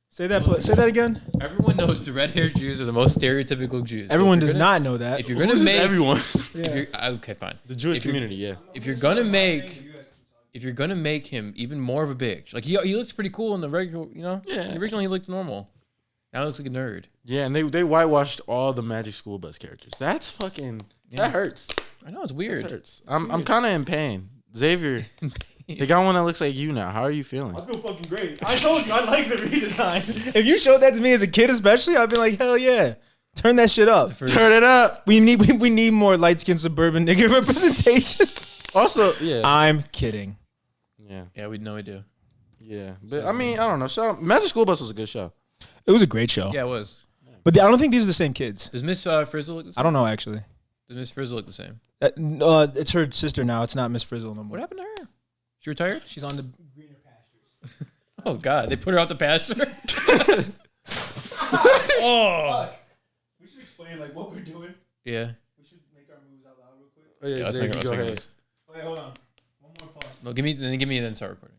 Say that again. Everyone knows the red-haired Jews are the most stereotypical Jews. Everyone does not know that. If you're gonna make everyone, okay, fine. The Jewish community, yeah. If you're gonna make him even more of a bitch, like he looks pretty cool in the regular, Yeah. Originally he looked normal. Now he looks like a nerd. Yeah, and they whitewashed all the Magic School Bus characters. That's fucking. Yeah. That hurts. I know, it's weird. That hurts. I'm kind of in pain. Xavier, they got one that looks like you now. How are you feeling? I feel fucking great. I told you I like the redesign. If you showed that to me as a kid, especially, I'd be like, hell yeah, turn that shit up. Turn it up. We need more light skinned suburban nigga representation. Also, yeah. I'm kidding. Yeah, we know we do. Yeah, but I mean, I don't know. Shout out, Magic School Bus was a good show. It was a great show. Yeah, it was. But I don't think these are the same kids. Does Miss Frizzle look the same? I don't know, actually. Does Miss Frizzle look the same? It's her sister now. It's not Miss Frizzle no more. What happened to her? She retired? She's on the greener pastures. Oh, God. They put her out the pasture? Oh. Fuck. We should explain, what we're doing. Yeah. We should make our moves out loud real quick. Oh, yeah, let's make go ahead. Wait, hold on. One more pause. No, give me and then start recording.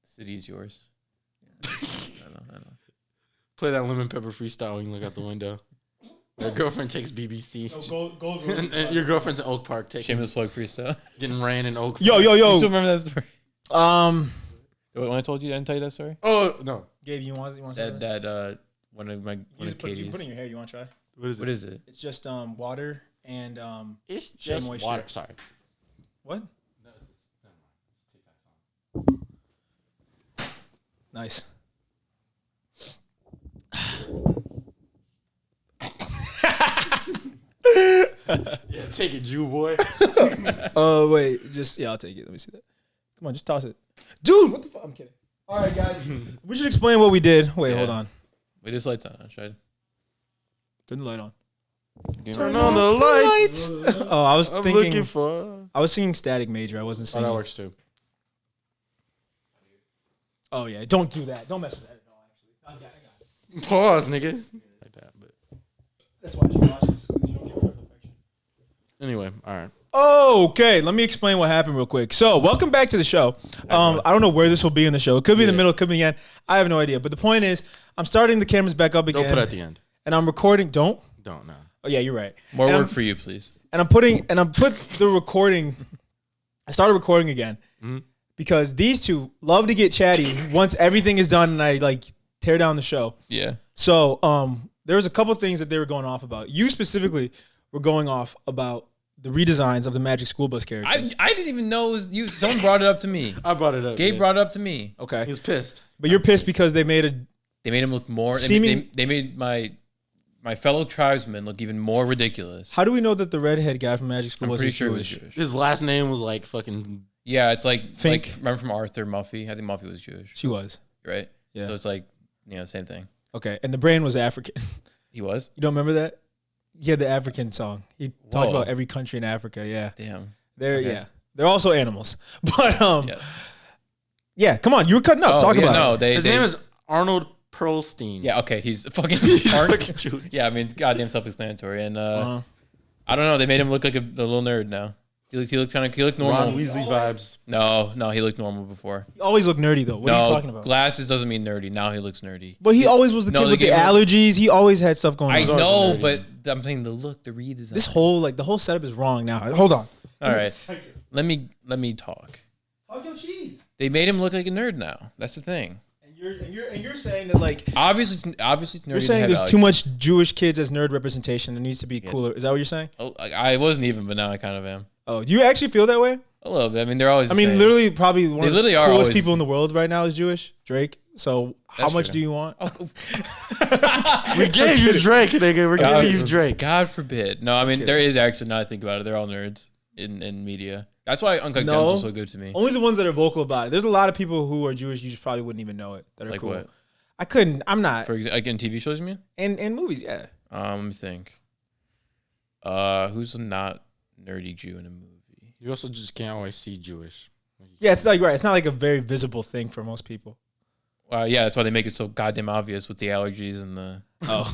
The city is yours. Yeah. I know. Play that lemon pepper freestyle when you look out the window. Your girlfriend takes BBC. Oh, gold and your girlfriend's in Oak Park taking Shameless plug freestyle. Getting ran in Oak. Yo. You still remember that story? When I told you, I didn't tell you that story. Oh no, Gabe, you want that one of Katie's. You put it in your hair. You want to try? What is it? It's just water and it's just moisture. water. Sorry. What? No, never mind. It's Nice. Yeah, take it, Jew boy. Oh wait, I'll take it. Let me see that. Come on, just toss it, dude. What the fuck? I'm kidding. All right, guys, we should explain what we did. Wait, hold on. Wait, this light's on. Turn the light on. Turn on the lights. Oh, I was thinking. I was singing Static Major. I wasn't singing. Oh, that works too. Oh yeah, don't do that. Don't mess with that at all. Actually, I got it. Pause, nigga. Like that, but that's why you watch this, because you don't get rid of perfection. Anyway, all right. Okay, let me explain what happened real quick. So, welcome back to the show. I don't know where this will be in the show. It could be in the middle, it could be the end. I have no idea. But the point is, I'm starting the cameras back up again. Don't put it at the end. And I'm recording. Don't no. Oh yeah, you're right. More work for you, please. And I'm put the recording. I started recording again because these two love to get chatty once everything is done and I tear down the show. Yeah. So there was a couple things that they were going off about. You specifically were going off about the redesigns of the Magic School Bus characters. I didn't even know it was you. Someone brought it up to me. I brought it up. Gabe brought it up to me. Okay. He was pissed. But you're pissed because they made him look more. They made my fellow tribesmen look even more ridiculous. How do we know that the redhead guy from Magic School Bus is sure Jewish? His last name was fucking. Yeah, it's Fink. Remember from Arthur Muffy? I think Muffy was Jewish. She was. Right? Yeah. So it's same thing. Okay. And the brain was African. He was? You don't remember that? He had the African song. He talked about every country in Africa. Yeah. Damn. They're also animals. But yeah, come on. You were cutting up. Talk about it. His name is Arnold Perlstein. Yeah, okay. He's fucking Jewish. Yeah, I mean, it's goddamn self-explanatory. And I don't know. They made him look like a little nerd now. He looked normal. Ron Weasley vibes. No, he looked normal before. He always looked nerdy though. What are you talking about? Glasses doesn't mean nerdy. Now he looks nerdy. But he always was the kid with the allergies. He always had stuff going on. I know, but I'm saying the redesign. This whole the whole setup is wrong now. Hold on. All right. Let me talk. Talk your cheese. They made him look like a nerd now. That's the thing. And you're saying that obviously it's nerdy. You're saying there's too much Jewish kids as nerd representation. It needs to be cooler. Is that what you're saying? Oh, I wasn't even, but now I kind of am. Oh, do you actually feel that way? A little bit. I mean, they're always. Literally, probably one of the coolest people in the world right now is Jewish. Drake. So how much do you want? We gave you Drake, nigga. We're giving you Drake. God forbid. No, I mean there is actually. Now I think about it, they're all nerds in media. That's why Uncut Gems is so good to me. Only the ones that are vocal about it. There's a lot of people who are Jewish. You just probably wouldn't even know it. That are cool. What? I couldn't. I'm not. For example, in TV shows, you mean? And movies, yeah. Let me think. Who's not nerdy Jew in a movie? You also just can't always see Jewish. Yeah, it's right. It's not a very visible thing for most people. Yeah, that's why they make it so goddamn obvious with the allergies and the. Oh,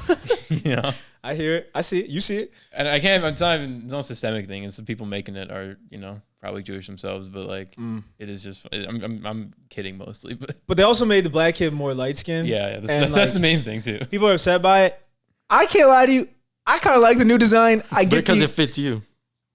I hear it. I see it. You see it. And I can't. It's not a systemic thing. It's the people making it are probably Jewish themselves, but like it is just. I'm kidding mostly, but they also made the black kid more light skinned. Yeah, that's the main thing too. People are upset by it. I can't lie to you. I kind of like the new design. I get because it fits you.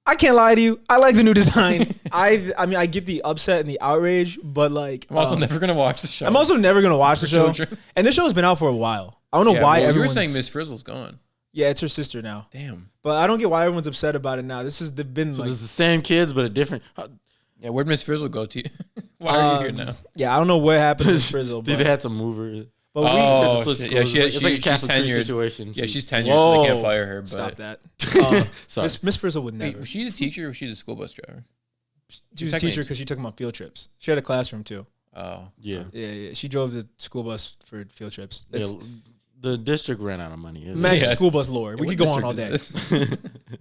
I can't lie to you. I like the new design. I mean, I get the upset and the outrage, but like, I'm also never gonna watch the show. I'm also never gonna watch the show. And this show's been out for a while. I don't know why everyone. You were saying Miss Frizzle's gone. Yeah, it's her sister now. Damn. But I don't get why everyone's upset about it now. This has been So like it's the same kids, but a different. Yeah, where'd Miss Frizzle go to? Why are you here now? Yeah, I don't know what happened to Miss Frizzle. They had to move her. But it's like a Catholic tenured situation. Yeah, she's tenured, so they can't fire her. But stop that. Sorry. Miss Frizzle would never. Wait, was she the teacher or was she the school bus driver? She was a teacher because she took them on field trips. She had a classroom too. Oh. Yeah. Yeah. She drove the school bus for field trips. The district ran out of money. Imagine school bus lore. We could go on all day.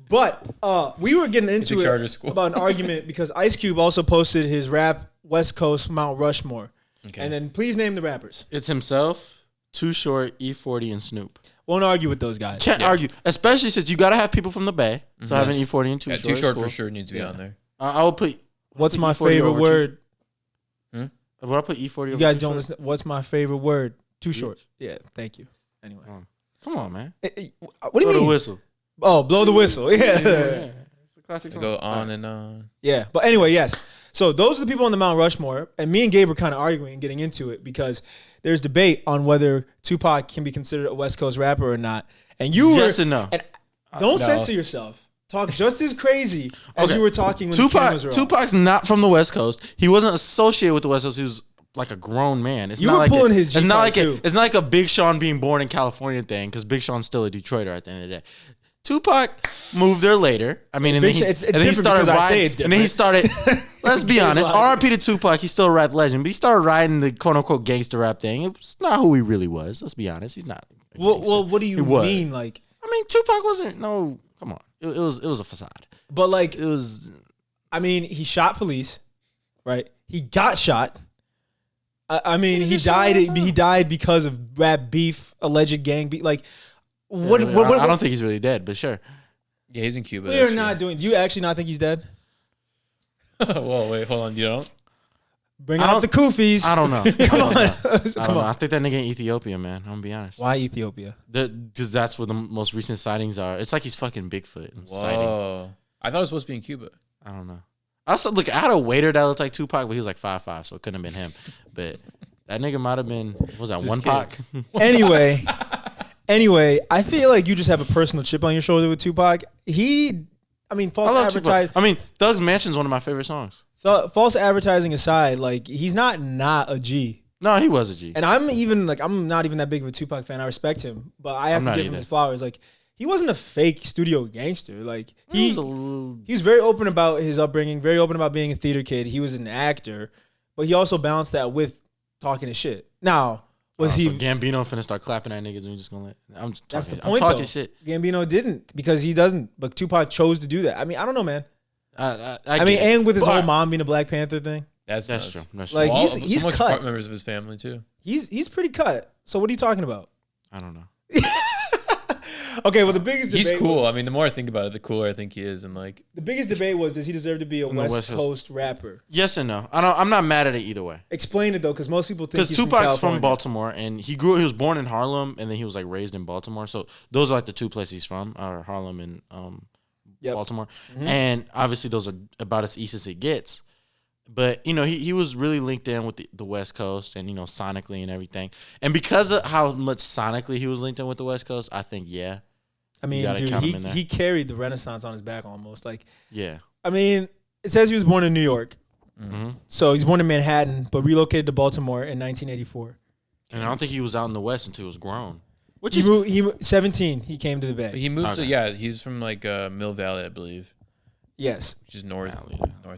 But we were getting into it about an argument because Ice Cube also posted his rap West Coast Mount Rushmore. Okay. And then please name the rappers. It's himself, Too Short, E40, and Snoop. Won't argue with those guys. Can't argue, especially since you got to have people from the Bay. So having E40 and Too Short. Too Short for sure needs to be on there. I will put. What's my favorite word? Would I put E40? You guys don't listen. What's my favorite word? Too Short. Yeah, thank you. Anyway, come on, man. What do you mean? Blow the whistle. Oh, blow the whistle. Yeah. It's a classic song. Go on and on. Yeah, but anyway, yes. So those are the people on the Mount Rushmore, and me and Gabe were kind of arguing and getting into it because there's debate on whether Tupac can be considered a West Coast rapper or not. And you yes and no. And don't censor yourself. Talk just as crazy as you were talking when the cameras were off. Tupac's not from the West Coast. He wasn't associated with the West Coast. He was like a grown man. It's you not were like pulling his G it's not like too. It's not like a Big Sean being born in California thing because Big Sean's still a Detroiter at the end of the day. Tupac moved there later. I mean, and then he started riding. And then he started. Let's be honest. R.I.P. to Tupac. He's still a rap legend, but he started riding the quote unquote gangster rap thing. It's not who he really was. Let's be honest. He's not. Well, what do you mean? Like, I mean, Tupac wasn't. No, come on. It was a facade. But like, it was. I mean, he shot police, right? He got shot. I mean, he died. He died because of rap beef, alleged gang beef. Like. What, I don't think he's really dead, but sure. Yeah, he's in Cuba. We're not doing. Do you actually not think he's dead? Whoa, wait, hold on. You don't? Bring out the koofies. I don't know. Come on. Come on. I think that nigga in Ethiopia, man. I'm gonna be honest. Why Ethiopia? Because that's where the most recent sightings are. It's like he's fucking Bigfoot. Whoa. Sightings. I thought it was supposed to be in Cuba. I don't know. I also look. I had a waiter that looked like Tupac, but he was like 5'5", so it couldn't have been him. But that nigga might have been. What was that one Pac? Anyway, I feel like you just have a personal chip on your shoulder with Tupac. False advertising. I mean, Thug's Mansion's one of my favorite songs. False advertising aside, like he's not a G. No, he was a G. And I'm not even that big of a Tupac fan. I respect him, but I have to give him his flowers. Like he wasn't a fake studio gangster. Like he was very open about his upbringing, very open about being a theater kid. He was an actor, but he also balanced that with talking his shit. Now. So Gambino finna start clapping at niggas and we just gonna let. That's the point. I'm talking shit. Gambino didn't because he doesn't. But Tupac chose to do that. I mean, I don't know, man. And with his whole mom being a Black Panther thing. That's true. Like he's so much cut. Part members of his family too. He's pretty cut. So what are you talking about? I don't know. Okay, well the biggest debate. He's cool. I mean, the more I think about it, the cooler I think he is. And like the biggest debate was, does he deserve to be a West Coast rapper? Yes and no. I'm not mad at it either way. Explain it though, because most people think because Tupac's from Baltimore and he was born in Harlem and then he was like raised in Baltimore. So those are like the two places he's from, are Harlem and Baltimore. Mm-hmm. And obviously those are about as east as it gets. But, he was really linked in with the West Coast and, sonically and everything. And because of how much sonically he was linked in with the West Coast, I think, yeah. I mean, dude, he carried the Renaissance on his back almost. Like, yeah. I mean, it says he was born in New York. Mm-hmm. So he's born in Manhattan, but relocated to Baltimore in 1984. And I don't think he was out in the West until he was grown. He 17, he came to the Bay. He moved he's from like Mill Valley, I believe. Yes. Which is North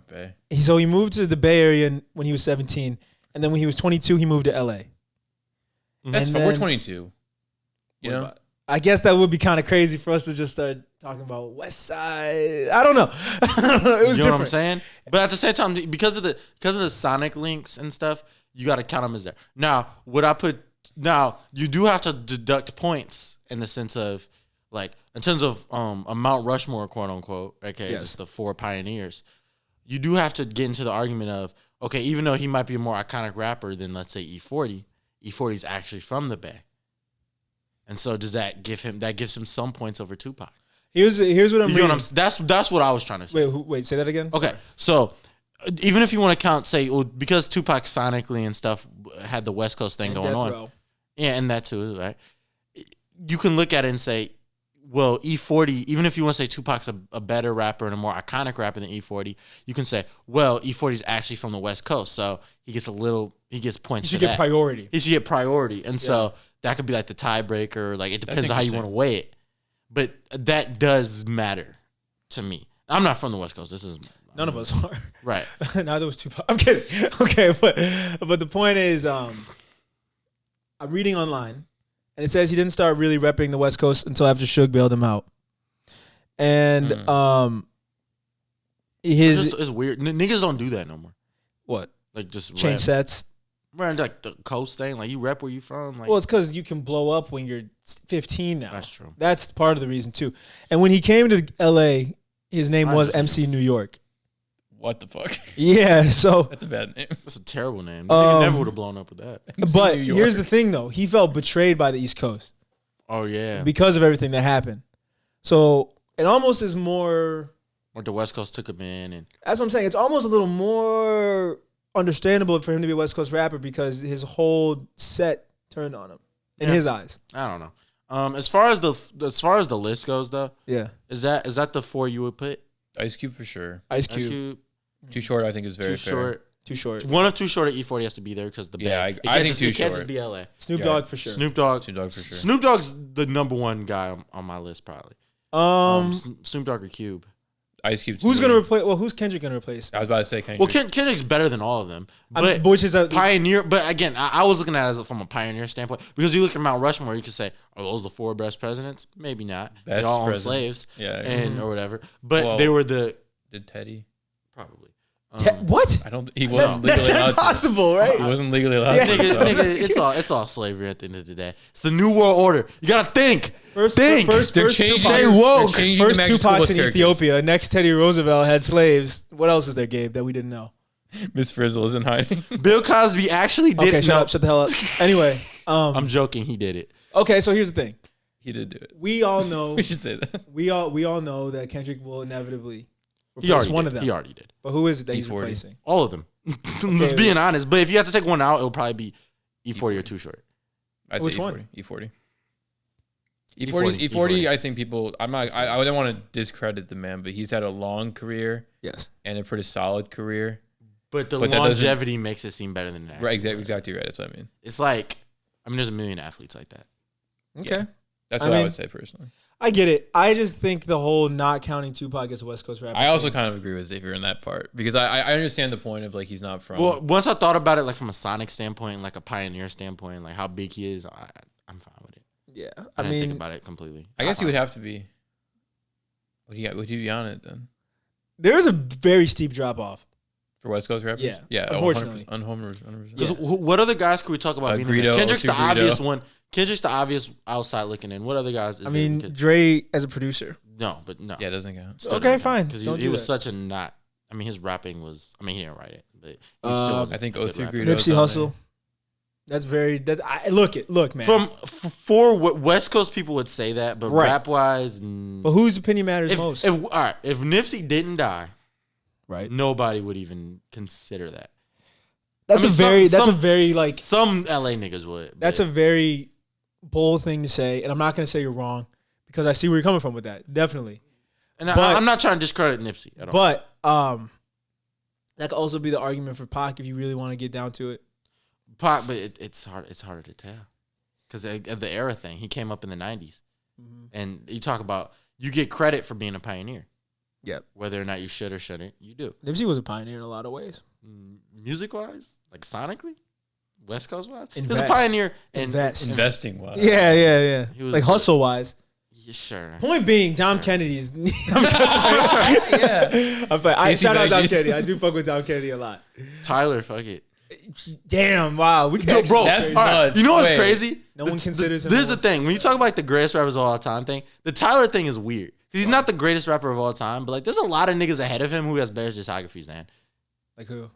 Bay. So he moved to the Bay Area when he was 17. And then when he was 22, he moved to LA. That's fine. We're 22. You know? I guess that would be kind of crazy for us to just start talking about West Side. I don't know. It was different. You know what I'm saying? But at the same time, because of the sonic links and stuff, you got to count them as there. Now, you do have to deduct points in the sense of, like, in terms of a Mount Rushmore, quote unquote, okay, just the four pioneers. you do have to get into the argument of, okay, even though he might be a more iconic rapper than, let's say, E40, E40 is actually from the Bay. And so does that gives him some points over Tupac? Here's what I'm reading. That's what I was trying to say. Wait, say that again? Okay, so even if you want to count, say, well, because Tupac sonically and stuff had the West Coast thing going on. Row. Yeah, and that too, right? You can look at it and say, well, E40, even if you want to say Tupac's a better rapper and a more iconic rapper than E40, you can say, well, E40 is actually from the West Coast, so he gets points. He should get priority. He should get priority, and so that could be like the tiebreaker. Like, it depends on how you want to weigh it, but that does matter to me. I'm not from the West Coast. None of us are. Right. Neither was Tupac. I'm kidding. Okay, but the point is, I'm reading online. And it says he didn't start really repping the West Coast until after Suge bailed him out. And it's weird. Niggas don't do that no more. What? Like just change sets. Right, like the coast thing. Like you rep where you from. Like, well, it's because you can blow up when you're 15 now. That's true. That's part of the reason too. And when he came to LA, his name was MC New York. What the fuck? Yeah, so that's a bad name. That's a terrible name. Nigga never would have blown up with that. But here's the thing, though. He felt betrayed by the East Coast. Oh yeah, because of everything that happened. So it almost is more. Or the West Coast took him in, and that's what I'm saying. It's almost a little more understandable for him to be a West Coast rapper because his whole set turned on him in his eyes. I don't know. As far as the list goes, though, is that the 4 you would put? Ice Cube for sure. Ice Cube. Too Short, I think, is very fair. Too Short. One of Too Short at E40 has to be there because the Bay. I think Too Short. It can't just be LA. Snoop Dogg for sure. Snoop Dogg for sure. Snoop Dogg's the number one guy on my list probably. Snoop Dogg or Cube. Ice Cube. Who's gonna replace? Well, who's Kendrick gonna replace? I was about to say Kendrick. Well, Kendrick's better than all of them, but which is a pioneer. But again, I was looking at it from a pioneer standpoint because you look at Mount Rushmore, you could say, are those the 4 best presidents? Maybe not. They all owned slaves, or whatever. But they were the. Did Teddy? Probably. What? I don't. He wasn't legally allowed. That's impossible, right? He wasn't legally allowed. Nigga, it's all slavery at the end of the day. It's the new world order. You gotta think. First, stay woke. First Tupac's in Ethiopia. Next, Teddy Roosevelt had slaves. What else is there, Gabe, that we didn't know? Miss Frizzle is in hiding. Bill Cosby actually did. Okay, shut the hell up. Anyway, I'm joking. He did it. Okay, so here's the thing. He did do it. We all know. We should say that. We all know that Kendrick will inevitably replace one of them. He already did. But who is it that he's replacing? All of them. Just being honest. But if you have to take one out, it'll probably be E40 or Too Short. Which one? E40. E40, I think people. I don't want to discredit the man, but he's had a long career. Yes. And a pretty solid career. But the longevity makes it seem better than that. Right, exactly right. That's what I mean. It's like, there's a million athletes like that. Okay. Yeah. That's what I would say personally. I get it. I just think the whole not counting Tupac as a West Coast rapper. I also kind of agree with Xavier in that part because I understand the point of like he's not from. Well, once I thought about it like from a sonic standpoint, like a pioneer standpoint, like how big he is, I'm fine with it. Yeah, I didn't think about it completely. I guess he would have to be. Would he be on it then? There is a very steep drop off for West Coast rappers. Yeah, unfortunately. 100%. Because what other guys could we talk about? Kendrick's the obvious one. Kendrick's the obvious outside looking in. What other guys? Dre as a producer. No, but no. Yeah, it doesn't count. Still okay, fine. Because he was such a not. His rapping was. He didn't write it, but he still was. I think 03 Nipsey Hussle. Look, man. For what West Coast people would say that, but rap wise. But whose opinion matters most? If Nipsey didn't die, right, nobody would even consider that. That's a very some LA niggas would. That's a very bold thing to say, and I'm not gonna say you're wrong because I see where you're coming from with that. Definitely. And I'm not trying to discredit Nipsey at all. But that could also be the argument for Pac if you really want to get down to it. Pac, but it's hard. It's harder to tell because of the era thing. He came up in the '90s, and you talk about you get credit for being a pioneer. Yep. Whether or not you should or shouldn't, you do. Nipsey was a pioneer in a lot of ways. Music wise, like sonically, West Coast wise, he was a pioneer. Investing wise. Yeah. Like hustle wise. Yeah, sure. Point being, Dom Kennedy's. Shout out Dom Kennedy. I do fuck with Dom Kennedy a lot. Tyler, fuck it. Damn! Wow, we can. Bro, that's you know what's crazy? No one considers him. There's the thing when you talk about like the greatest rappers of all time thing. The Tyler thing is weird Because he's not the greatest rapper of all time, but like there's a lot of niggas ahead of him who has better discographies than. Like who?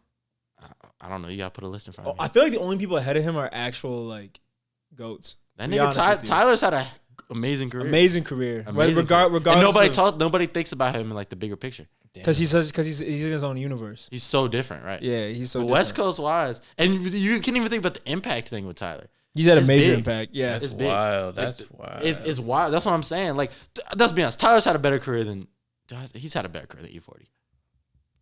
I don't know. You gotta put a list in front of me. I feel like the only people ahead of him are actual like goats. That nigga Tyler's had an amazing career. Amazing career. Regardless. And nobody thinks about him in like the bigger picture. Because he's in his own universe. He's so different, right? Yeah, he's so different. West Coast wise, and you can't even think about the impact thing with Tyler. He's had a major impact. Yeah, it's wild. That's wild. It's wild. That's what I'm saying. Like, let's be honest. Tyler's had a better career than he's had a better career than E40.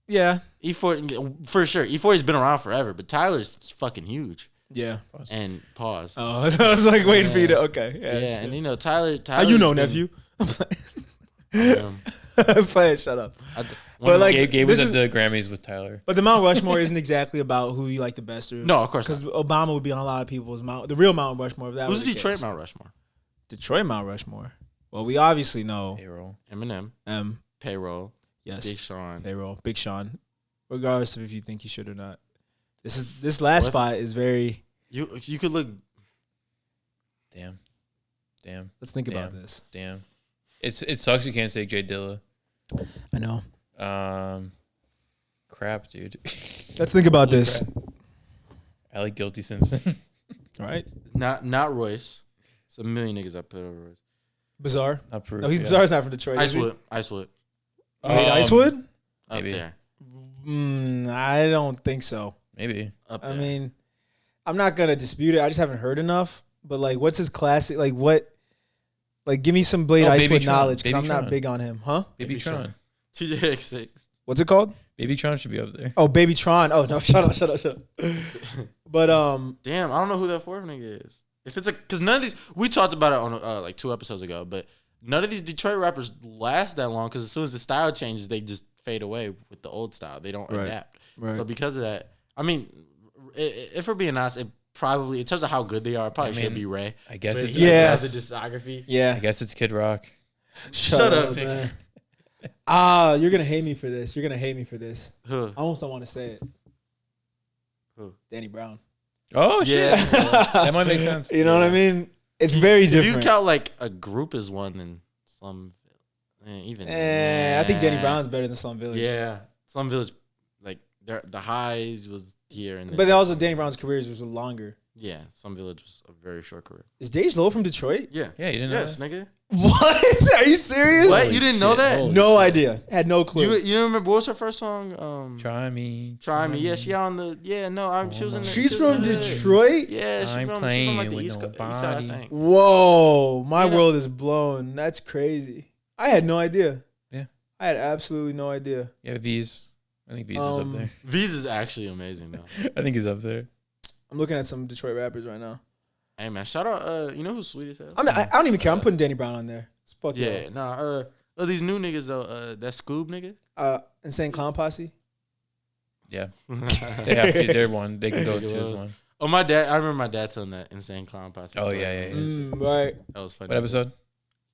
Yeah, E40 for sure. E40's been around forever, but Tyler's fucking huge. Yeah. And pause. Oh, I was like waiting for you to. Okay. Yeah, and you know Tyler. How you know, nephew? I'm playing. I'm playing. Shut up. But like, Gabe was at the Grammys with Tyler. But the Mount Rushmore isn't exactly about who you like the best. Or, no, of course not. Because Obama would be on a lot of people's the real Mount Rushmore. If that Who's the Detroit case. Mount Rushmore? Detroit Mount Rushmore. Well, we obviously know Payroll. Eminem. Payroll. Yes. Big Sean. Payroll. Big Sean. Regardless of if you think you should or not. This last spot is very. You could look. Damn. Let's think about this. Damn. It sucks you can't say Jay Dilla. I know. Crap, dude. Let's think about this. Crap. I like Guilty Simpson. Right? Not Royce. It's a million niggas I put over Royce. Bizarre. Not Proof. No, Bizarre's not from Detroit. Icewood. Icewood? Up Maybe. there. I don't think so. Maybe. Up there. I mean, I'm not gonna dispute it. I just haven't heard enough. But like, what's his classic? Like what? Like, give me some Blade Icewood knowledge because I'm not big on him, huh? Baby Tron. TJX6. What's it called? Baby Tron should be up there. Oh, Baby Tron. Oh no, shut up. But damn, I don't know who that fourth nigga is. If it's because none of these we talked about it on like 2 episodes ago, but none of these Detroit rappers last that long because as soon as the style changes, they just fade away with the old style. They don't adapt. Right. So because of that, I mean, if we're being honest, it probably in terms of how good they are, it probably should be Ray. I guess it's has a discography. Yeah, I guess it's Kid Rock. Shut up, man. You're gonna hate me for this. Who? I almost don't want to say it. Who? Danny Brown. Oh shit, that might make sense. You know what I mean? It's very different. If you count like a group as one, then Slum, I think Danny Brown's better than Slum Village. Yeah, Slum Village, like the highs was here, and but also Danny Brown's careers was longer. Yeah, Slum Village was a very short career. Is Dej Low from Detroit? Yeah, you didn't know that? Nigga. What? Are you serious? What? You didn't know that? No idea. Had no clue. You don't remember what was her first song? Try me. Yeah, she on the. Yeah, no, she was in. She's from Detroit. Yeah, she's from like the East Side, I think. Whoa, my world is blown. That's crazy. I had no idea. Yeah, I had absolutely no idea. Yeah, V's. I think V's is up there. V's is actually amazing though. I think he's up there. I'm looking at some Detroit rappers right now. Hey man, shout out. You know who's sweet as hell? I don't even care. I'm putting Danny Brown on there. Fuck yeah. Nah. These new niggas though. That Scoob nigga. Insane Clown Posse. Yeah. They have to. They're one. They can go choose one. Oh, my dad. I remember my dad telling that Insane Clown Posse. Oh yeah. Right. That was funny. What episode?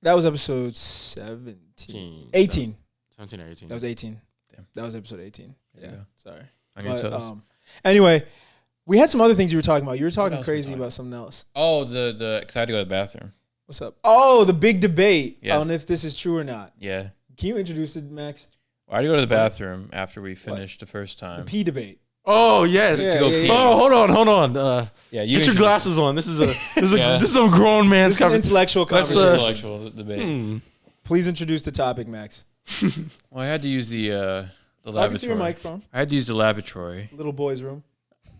That was episode 17. 18. 17 or 18. That was 18. Damn. That was episode 18. Yeah. Sorry. On your toes. Anyway. We had some other things you were talking about. You were talking crazy about something else. Oh, the because I had to go to the bathroom. What's up? Oh, the big debate Yeah. on if this is true or not. Yeah. Can you introduce it, Max? Well, I had to go to the bathroom after we finished the first time. The pee debate. Oh yes. Yeah, yeah. Oh, hold on. Yeah, you get your glasses on. This is a grown man's conversation. Intellectual conversation. Intellectual debate. Please introduce the topic, Max. Well, I had to use the lavatory. Talk into your microphone. I had to use the lavatory. Little boy's room.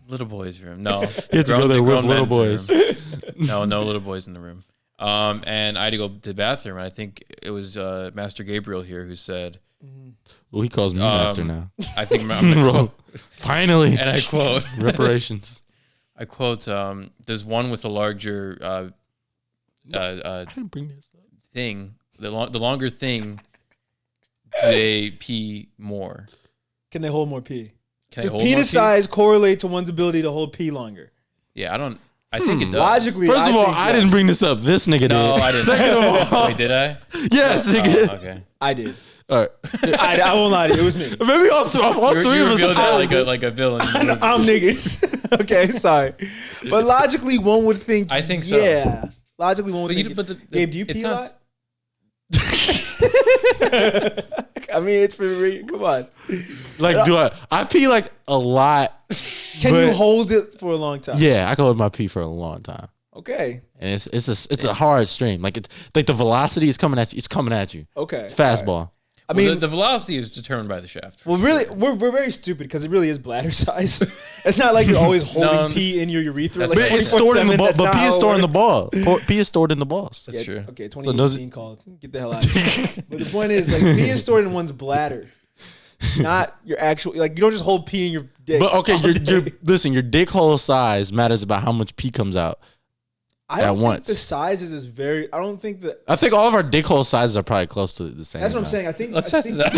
Little boys' room. No. You had to go there with little boys. No little boys in the room. And I had to go to the bathroom. And I think it was Master Gabriel here who said, well, he calls me Master now. I think I'm going to quote. Finally. And I quote. Reparations. I quote, there's one with a larger I didn't bring this up. thing. The longer thing, they pee more. Can they hold more pee? Does penis size correlate to one's ability to hold pee longer? Yeah, I think it does. Logically, first of all, I didn't bring this up. This nigga did. No, I didn't. Second of all, wait, did I? Yes, nigga. Okay. I did. All right. I won't lie to you. It was me. Maybe all three of us are like a villain. I'm niggas. Okay, sorry. But logically, one would think. I think so. Yeah. Logically, one would think. But Gabe, do you pee a lot? I mean, it's pretty. Come on. Like, do I pee like a lot? Can you hold it for a long time? Yeah, I can hold my pee for a long time. Okay. And it's a hard stream. Like it's like the velocity is coming at you. It's coming at you. Okay. It's fastball. Right. I mean, the velocity is determined by the shaft. Well, really, we're very stupid because it really is bladder size. It's not like you're always holding pee in your urethra. Like but it's stored in the ball. But pee is stored in the ball. Pee is stored in the balls. That's true. Okay, 2018 call. Get the hell out of here. But the point is, like, pee is stored in one's bladder, not your actual. Like, you don't just hold pee in your dick. But okay, listen. Your dick hole size matters about how much pee comes out. I don't think the sizes is very. I don't think that. I think all of our dick hole sizes are probably close to the same. That's what I'm saying. I think. Let's test it out.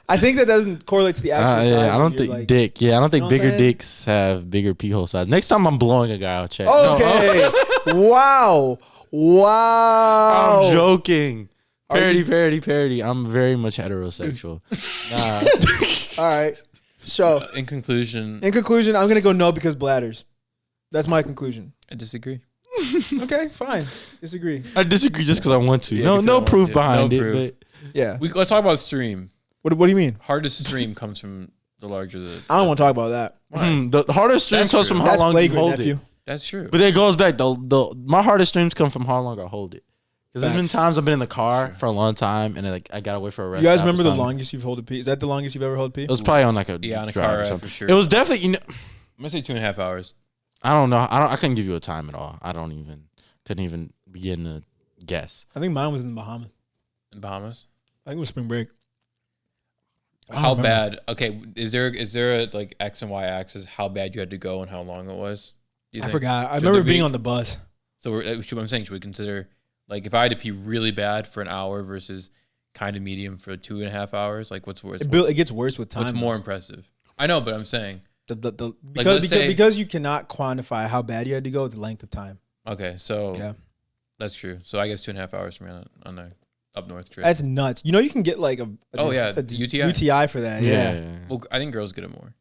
I think that doesn't correlate to the actual size. I don't think dick. Yeah, I don't think bigger dicks have bigger pee hole size. Next time I'm blowing a guy, I'll check. Okay. Wow. I'm joking. Parody. I'm very much heterosexual. All right. So in conclusion, I'm gonna go no because bladders. That's my conclusion. I disagree. Okay, fine. Disagree. I disagree just because I want to. Yeah, no proof behind it. But yeah. Let's talk about stream. What do you mean? Hardest stream comes from the larger the. I don't want to talk about that. The hardest stream comes from how long you hold it. That's true. But it goes back. My hardest streams come from how long I hold it. Because there's been times I've been in the car for a long time and I got away for a rest. You guys remember the longest you've held a pee? Is that the longest you've ever held a pee? It was probably on like a on a car ride for sure. It was definitely I'm gonna say 2.5 hours. I don't know. I couldn't give you a time at all. Couldn't even begin to guess. I think mine was in the Bahamas. In Bahamas? I think it was spring break. How bad? Okay, is there a like X and Y axis? How bad you had to go and how long it was? I forgot. I remember being on the bus. So I'm saying, should we consider like if I had to pee really bad for an hour versus kind of medium for 2.5 hours? Like what's worse? It gets worse with time. What's more impressive? I know, but I'm saying. Because you cannot quantify how bad you had to go with the length of time. Okay, so yeah, that's true. So I guess 2.5 hours for me on the up north trip. That's nuts. You know, you can get like a UTI for that. Yeah. Well, I think girls get it more.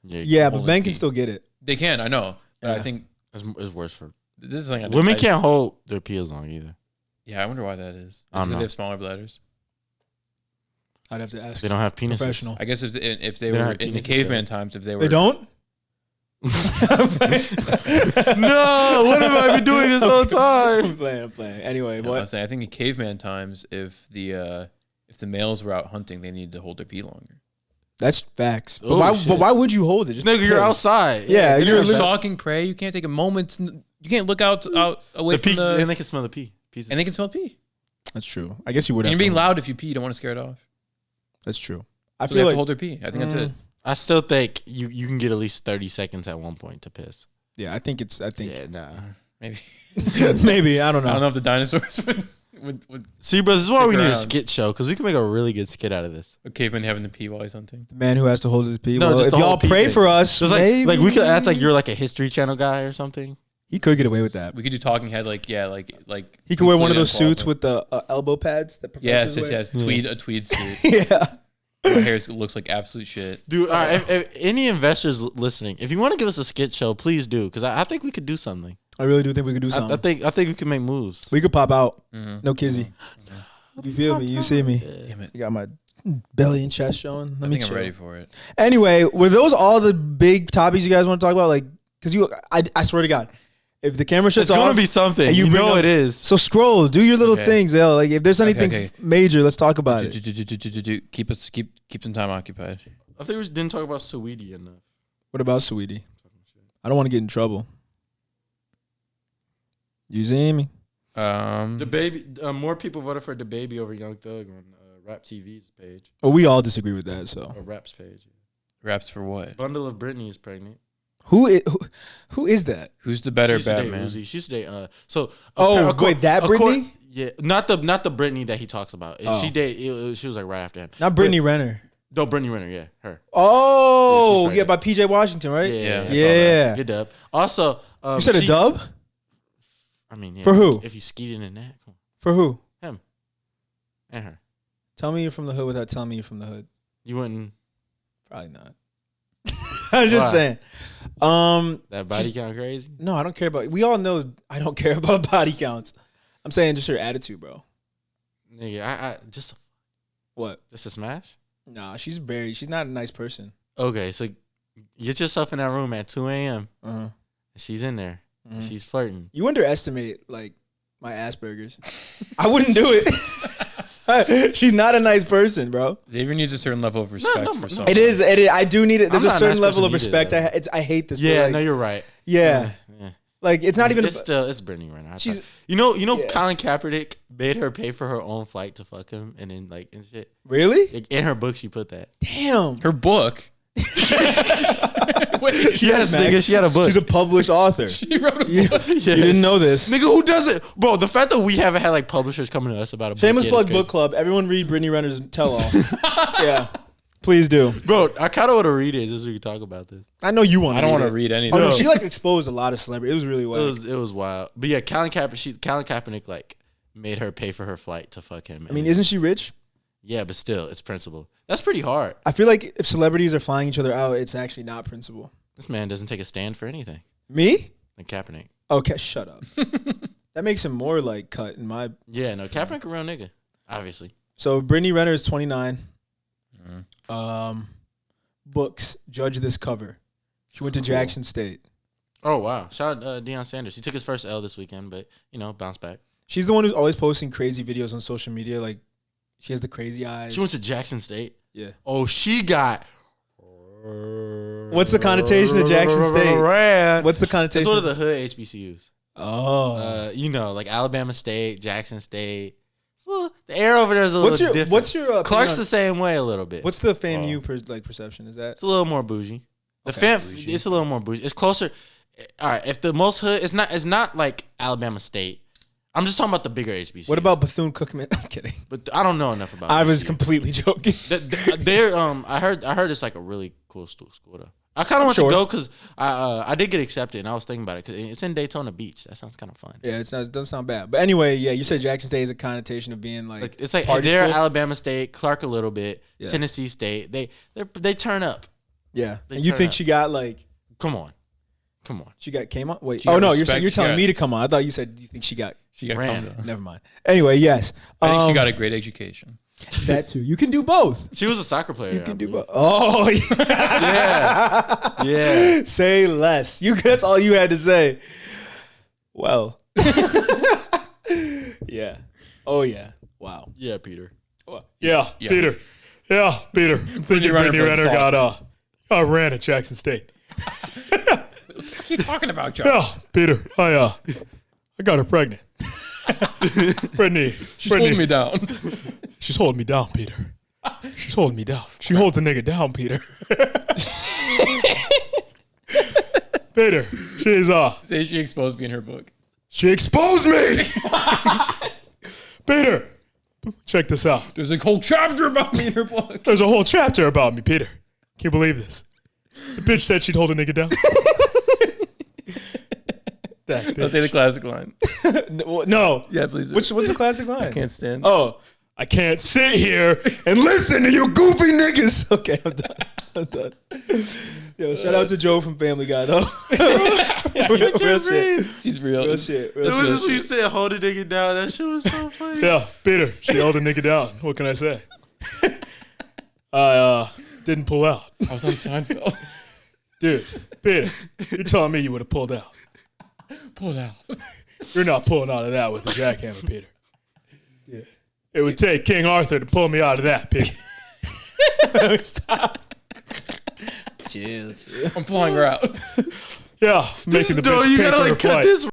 Yeah, but men can still get it. They can. I know. But I think it's worse for. This is like women can't hold their pee as long either. Yeah, I wonder why that is. I don't know. They have smaller bladders. I'd have to ask. They don't have penises. Professional. I guess if they were in the caveman times, if they were. They don't? No, what have I been doing this whole time? I'm playing. Anyway, what? I was saying, I think in caveman times, if the males were out hunting, they needed to hold their pee longer. That's facts. But why would you hold it? Just nigga, you're outside. Yeah, you're stalking prey. You can't take a moment. You can't look out away from the. And they can smell the pee. And they can smell pee. That's true. I guess you would. And you're being loud if you pee. You don't want to scare it off. That's true. I feel like to hold their pee. I think that's it. I still think you can get at least 30 seconds at one point to piss. Yeah, I think. Yeah, nah. Maybe. Maybe. I don't know. I don't know if the dinosaurs would See, bro, this is why we need a skit show, because we can make a really good skit out of this. A caveman having to pee while he's hunting. The man who has to hold his pee. No, well, if y'all pray for us, just like we could act like you're like a History Channel guy or something. He could get away with that. We could do talking head, like he could wear one of those suits with the elbow pads. That yes, a tweed suit. Yeah. My hair looks like absolute shit. Dude, all right, if any investors listening, if you want to give us a skit show, please do, because I think we could do something. I really do think we could do something. I think we can make moves. We could pop out. Mm-hmm. No kizzy. Mm-hmm. You feel me? You see me? Damn it. You got my belly and chest showing. I think I'm ready for it. Anyway, were those all the big topics you guys want to talk about? Like, because I swear to God, if the camera shuts off, it's gonna be something. You know it is. So scroll, do your little things, L. Like if there's anything major, let's talk about it. Keep some time occupied. I think we didn't talk about Saweetie enough. What about Saweetie? I don't want to get in trouble. You see me? The baby. More people voted for the baby over Young Thug on Rap TV's page. Oh, we all disagree with that. So Rap's page. Raps for what? Bundle of Britney is pregnant. Who is that? Who's the better Batman? She's today. So wait, that Britney? Yeah, not the Britney that he talks about. She was like right after him. Not Brittany Renner. No, Brittany Renner. Yeah, her. Oh, yeah, by PJ Washington, right? Yeah. Good dub. Also, you said a dub? I mean, yeah, for who? If you skeeted in that, come on. For who? Him and her. Tell me you're from the hood without telling me you're from the hood. You wouldn't. Probably not. I'm just saying. That body count crazy? No, I don't care about. We all know I don't care about body counts. I'm saying just her attitude, bro. Nigga, I just what? Just a smash? Nah, she's not a nice person. Okay, so get yourself in that room at 2 a.m. Uh-huh. She's in there. Mm-hmm. She's flirting. You underestimate like my Asperger's. I wouldn't do it. She's not a nice person, bro. Xavier needs a certain level of respect for something. It is. I do need it. There's a certain level of respect. I hate this. Yeah, no, you're right. Yeah. Like it's not even. It's Brittany right now. She's. You know. Colin Kaepernick made her pay for her own flight to fuck him, and then like and shit. Really? Like, in her book, she put that. Damn. Her book. Wait, yes, nigga, she had a book. She's a published author. She wrote a book. Yes. You didn't know this, nigga. Who does it, bro? The fact that we haven't had like publishers coming to us about a Shameless plug book club. Everyone read Brittany Renner's tell all. Yeah, please do, bro. I kind of want to read it just so we can talk about this. I know you want. I don't want to read anything. Oh no, she like exposed a lot of celebrities. It was really wild. It was wild. But yeah, Colin Kaepernick like made her pay for her flight to fuck him. I mean, isn't she rich? Yeah, but still, it's principle. That's pretty hard. I feel like if celebrities are flying each other out, it's actually not principle. This man doesn't take a stand for anything. Me? Like Kaepernick. Okay, shut up. That makes him more like cut in my. Yeah, no, Kaepernick a real nigga, obviously. So Brittany Renner is 29. Books. Judge this cover. She went to Jackson State. Oh wow! Shout out Deion Sanders. He took his first L this weekend, but bounced back. She's the one who's always posting crazy videos on social media. Like she has the crazy eyes. She went to Jackson State. Yeah. Oh, she got. What's the connotation of Jackson State? What's the connotation? It's one of the hood HBCUs. Oh. Like Alabama State, Jackson State. Well, the air over there is a little different. What's your Clark's the same way a little bit. What's the FAMU perception? Is that? It's a little more bougie. Bougie. It's a little more bougie. It's closer. All right, if the most hood, it's not like Alabama State. I'm just talking about the bigger HBCUs. What about Bethune-Cookman? I'm kidding. But I don't know enough about. I was completely joking. They're I heard it's like a really cool school though. I kind of want to go because I did get accepted and I was thinking about it because it's in Daytona Beach. That sounds kind of fun. Yeah, it doesn't sound bad. But anyway, yeah, you said Jackson State is a connotation of being like it's like they're Alabama State, Clark a little bit, Tennessee State. They turn up. Yeah, and you think she got like? Come on. She came on. Wait. Oh no, you're telling me to come on. I thought you said you think she got. She got ran. Never mind. Anyway, yes. I think she got a great education. That too. You can do both. She was a soccer player. You can do both. Oh yeah. Yeah. Say less. That's all you had to say. Well. Yeah. Oh yeah. Wow. Yeah, Peter. Yeah, Peter. Yeah, Peter. Brittany Renner got ran at Jackson State. What are you talking about, Josh? Yeah, Peter. I got her pregnant. Brittany. She's holding me down. She's holding me down, Peter. She's holding me down. She holds a nigga down, Peter. Peter, she's Say she exposed me in her book. She exposed me. Peter, check this out. There's a whole chapter about me in her book. There's a whole chapter about me, Peter. Can you believe this? The bitch said she'd hold a nigga down. I'll say the classic line. No. Yeah, please. What's the classic line? I can't stand. Oh, I can't sit here and listen to you goofy niggas. Okay, I'm done. Yo, shout out to Joe from Family Guy, though. Real shit. He's real. Real shit. It was just when you said hold a nigga down. That shit was so funny. Yeah, Peter, she held a nigga down. What can I say? I didn't pull out. I was on Seinfeld. Dude, Peter, you're telling me you would have pulled out. Pulled out. You're not pulling out of that with a jackhammer, Peter. Yeah. It would take King Arthur to pull me out of that, Peter. Stop. Chill. I'm flying her out. Yeah, making the bitch you pay gotta for her like cut flight. this